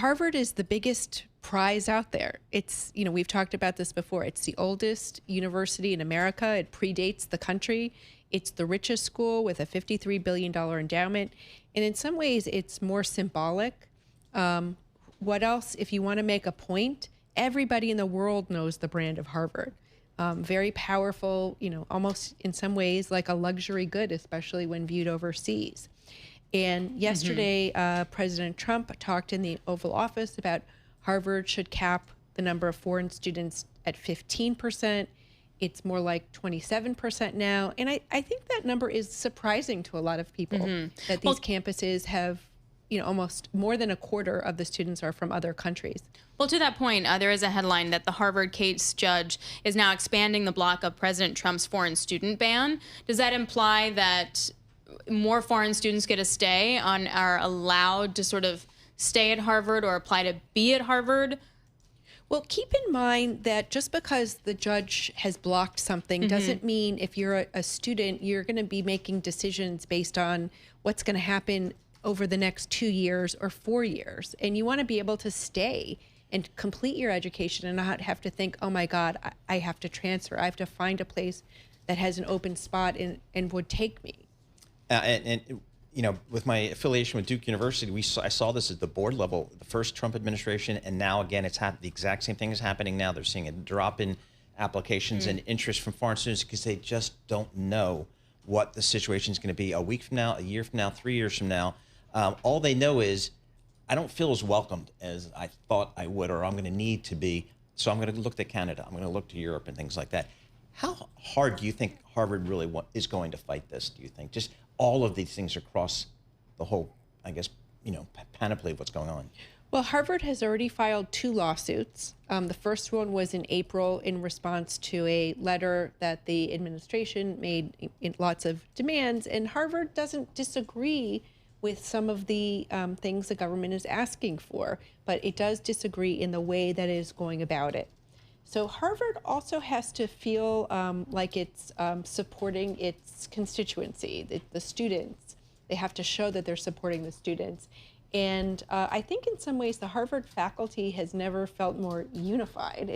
Harvard is the biggest prize out there. It's, we've talked about this before. It's the oldest university in America. It predates the country. It's the richest school with a $53 billion endowment. And in some ways, it's more symbolic. What else, if you want to make a point, everybody in the world knows the brand of Harvard. Very powerful, almost in some ways like a luxury good, especially when viewed overseas. And yesterday, President Trump talked in the Oval Office about Harvard should cap the number of foreign students at 15%. It's more like 27% now. And I think that number is surprising to a lot of people, that these campuses have, almost more than a quarter of the students are from other countries. Well, to that point, there is a headline that the Harvard case judge is now expanding the block of President Trump's foreign student ban. Does that imply that more foreign students get a stay on, are allowed to sort of stay at Harvard or apply to be at Harvard? Well, keep in mind that just because the judge has blocked something doesn't mean if you're a student, you're going to be making decisions based on what's going to happen over the next 2 years or 4 years. And you want to be able to stay and complete your education and not have to think, oh my God, I have to transfer. I have to find a place that has an open spot and would take me. With my affiliation with Duke University, I saw this at the board level, the first Trump administration, and now again, it's the exact same thing is happening now. They're seeing a drop in applications and interest from foreign students because they just don't know what the situation is going to be a week from now, a year from now, 3 years from now. All they know is, I don't feel as welcomed as I thought I would, or I'm going to need to be. So I'm going to look to Canada. I'm going to look to Europe and things like that. How hard do you think Harvard really is going to fight this? Do you think just all of these things across the whole, I guess, panoply of what's going on? Well, Harvard has already filed 2 lawsuits. The first one was in April in response to a letter that the administration made in lots of demands, and Harvard doesn't disagree with some of the things the government is asking for, but it does disagree in the way that it is going about it. So Harvard also has to feel like it's supporting its constituency, the students. They have to show that they're supporting the students. And I think in some ways the Harvard faculty has never felt more unified.